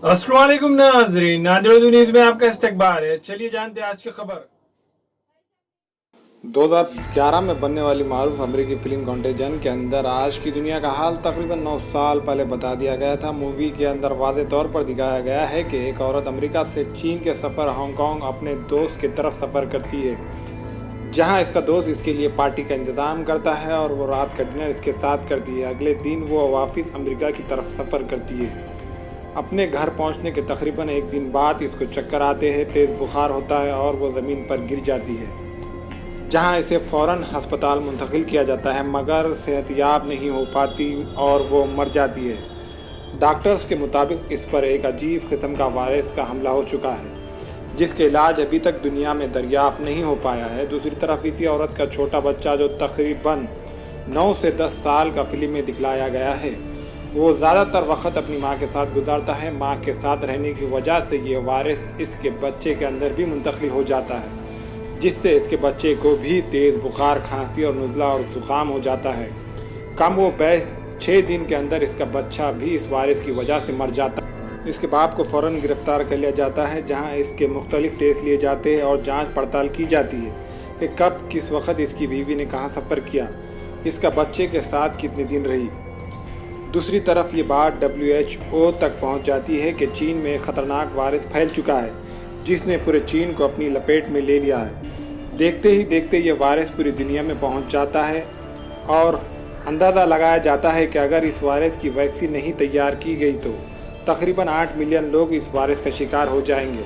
अस्सलाम वालेकुम नाज़रीन, नाज़रीन न्यूज़ में आपका इस्तकबाल है। चलिए जानते हैं आज की खबर। 2011 में बनने वाली मारूफ अमेरिकी फिल्म कंटेजन के अंदर आज की दुनिया का हाल तकरीबन 9 साल पहले बता दिया गया था। मूवी के अंदर वाज़ेह तौर पर दिखाया गया है कि एक औरत अमेरिका से चीन के सफ़र हांगकांग अपने दोस्त की तरफ सफ़र करती है, जहां इसका दोस्त इसके लिए पार्टी का इंतज़ाम करता है और वो रात का डिनर इसके साथ करती है। अगले दिन वो वापस अमेरिका की तरफ सफ़र करती है। अपने घर पहुंचने के तकरीबन एक दिन बाद इसको चक्कर आते हैं, तेज़ बुखार होता है और वो ज़मीन पर गिर जाती है, जहां इसे फ़ौरन अस्पताल मुंतकिल किया जाता है, मगर सेहतयाब नहीं हो पाती और वो मर जाती है। डॉक्टर्स के मुताबिक इस पर एक अजीब किस्म का वायरस का हमला हो चुका है, जिसके इलाज अभी तक दुनिया में दरियाफ़्त नहीं हो पाया है। दूसरी तरफ इसी औरत का छोटा बच्चा, जो तकरीबन 9 से 10 साल का फिल्म में दिखलाया गया है, वो ज़्यादातर वक्त अपनी माँ के साथ गुजारता है। माँ के साथ रहने की वजह से ये वायरस इसके बच्चे के अंदर भी मुंतकिल हो जाता है, जिससे इसके बच्चे को भी तेज़ बुखार, खांसी और नज़ला और ज़ुकाम हो जाता है। कम वो बेश 6 दिन के अंदर इसका बच्चा भी इस वायरस की वजह से मर जाता है। इसके बाप को फ़ौरन गिरफ़्तार कर लिया जाता है, जहां इसके मुख्तलिफ टेस्ट लिए जाते हैं और जांच पड़ताल की जाती है कि कब किस वक्त इसकी बीवी ने कहाँ सफ़र किया, इसका बच्चे के साथ कितने दिन रही। दूसरी तरफ ये बात WHO तक पहुंच जाती है कि चीन में ख़तरनाक वायरस फैल चुका है, जिसने पूरे चीन को अपनी लपेट में ले लिया है। देखते ही देखते ये वायरस पूरी दुनिया में पहुंच जाता है और अंदाज़ा लगाया जाता है कि अगर इस वायरस की वैक्सीन नहीं तैयार की गई तो तकरीबन 8 मिलियन लोग इस वायरस का शिकार हो जाएंगे।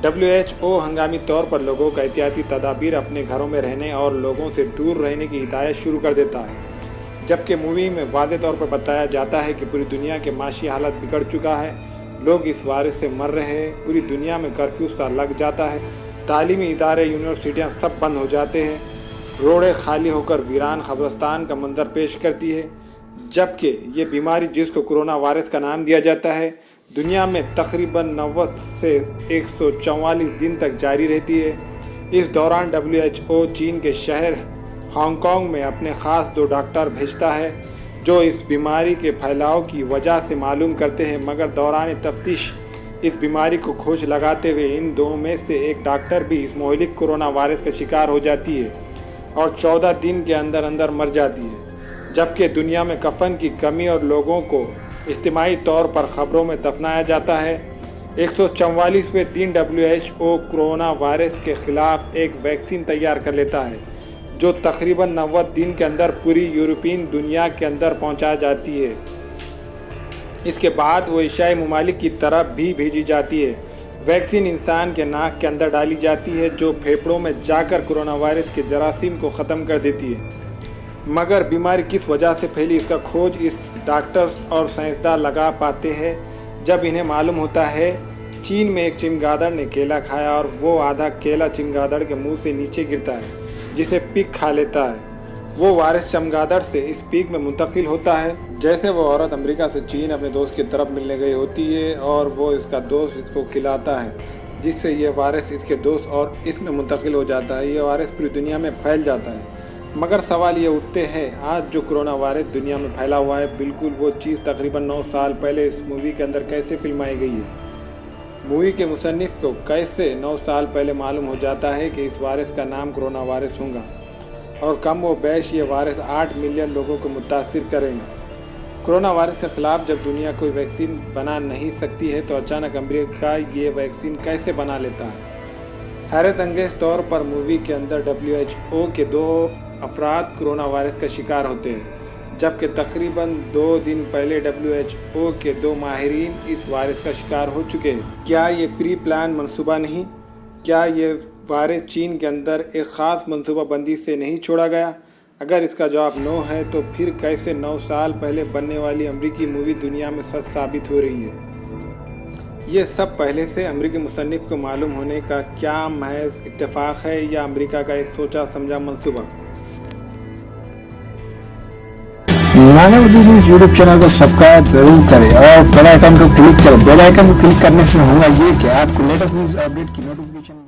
WHO हंगामी तौर पर लोगों का एहतियाती तदाबीर, अपने घरों में रहने और लोगों से दूर रहने की हिदायत शुरू कर देता है, जबकि मूवी में वाज़ेह तौर पर बताया जाता है कि पूरी दुनिया के माशी हालत बिगड़ चुका है, लोग इस वायरस से मर रहे हैं, पूरी दुनिया में कर्फ्यू सा लग जाता है, तालीमी इदारे, यूनिवर्सिटियाँ सब बंद हो जाते हैं, रोडें खाली होकर वीरान कब्रिस्तान का मंजर पेश करती है। जबकि ये बीमारी, जिसको कोरोना वायरस का नाम दिया जाता है, दुनिया में तकरीबन 90 से 144 दिन तक जारी रहती है। इस दौरान WHO चीन के शहर हांगकांग में अपने ख़ास 2 डॉक्टर भेजता है, जो इस बीमारी के फैलाव की वजह से मालूम करते हैं, मगर दौरान तफ्तीश इस बीमारी को खोज लगाते हुए इन 2 में से एक डॉक्टर भी इस मोहलिक कोरोना वायरस का शिकार हो जाती है और 14 दिन के अंदर अंदर मर जाती है। जबकि दुनिया में कफन की कमी और लोगों को इज्तिमाई तौर पर ख़बरों में दफनाया जाता है। 144वें दिन WHO कोरोना वायरस के ख़िलाफ़ एक वैक्सीन तैयार कर लेता है, जो तकरीबन 90 दिन के अंदर पूरी यूरोपीय दुनिया के अंदर पहुंचा जाती है। इसके बाद वो एशियाई ममालिक की तरफ भी भेजी जाती है। वैक्सीन इंसान के नाक के अंदर डाली जाती है, जो फेफड़ों में जाकर कोरोना वायरस के जरासीम को ख़त्म कर देती है। मगर बीमारी किस वजह से फैली, इसका खोज इस डॉक्टर्स और साइंसदान लगा पाते हैं जब इन्हें मालूम होता है चीन में एक चमगादड़ ने केला खाया और वो आधा केला चमगादड़ के मुंह से नीचे गिरता है, जिसे पिग खा लेता है। वो वायरस चमगादड़ से इस पिग में मुंतकिल होता है। जैसे वो औरत अमेरिका से चीन अपने दोस्त की तरफ मिलने गई होती है और वो इसका दोस्त इसको खिलाता है, जिससे ये वायरस इसके दोस्त और इसमें मुंतकिल हो जाता है। ये वायरस पूरी दुनिया में फैल जाता है। मगर सवाल ये उठते हैं, आज जो कोरोना वायरस दुनिया में फैला हुआ है, बिल्कुल वो चीज़ तकरीबन 9 साल पहले इस मूवी के अंदर कैसे फिल्माई गई है। मूवी के मुसन्निफ को कैसे 9 साल पहले मालूम हो जाता है कि इस वायरस का नाम कोरोना वायरस होगा और कम व बेश ये वायरस 8 मिलियन लोगों को मुतासिर करेगा। कोरोना वायरस के ख़िलाफ़ जब दुनिया कोई वैक्सीन बना नहीं सकती है, तो अचानक अमेरिका ये वैक्सीन कैसे बना लेता है। हैरत अंगेज़ तौर पर मूवी के अंदर WHO के 2 अफराद कोरोना वायरस का शिकार होते हैं, जबकि तकरीबन 2 दिन पहले WHO के 2 माहिरीन इस वायरस का शिकार हो चुके हैं। क्या ये प्री प्लान मंसूबा नहीं? क्या ये वायरस चीन के अंदर एक ख़ास मंसूबा बंदी से नहीं छोड़ा गया? अगर इसका जवाब नो है, तो फिर कैसे 9 साल पहले बनने वाली अमेरिकी मूवी दुनिया में सच साबित हो रही है? ये सब पहले से अमेरिकी मुसन्निफ को मालूम होने का क्या महज इत्तेफाक है या अमेरिका का एक सोचा समझा मंसूबा? नाना उर्दू न्यूज़ यूट्यूब चैनल को सब्सक्राइब जरूर करें और बेल आइकन को क्लिक करें। बेल आइकन को क्लिक करने से होगा ये कि आपको लेटेस्ट न्यूज़ अपडेट की नोटिफिकेशन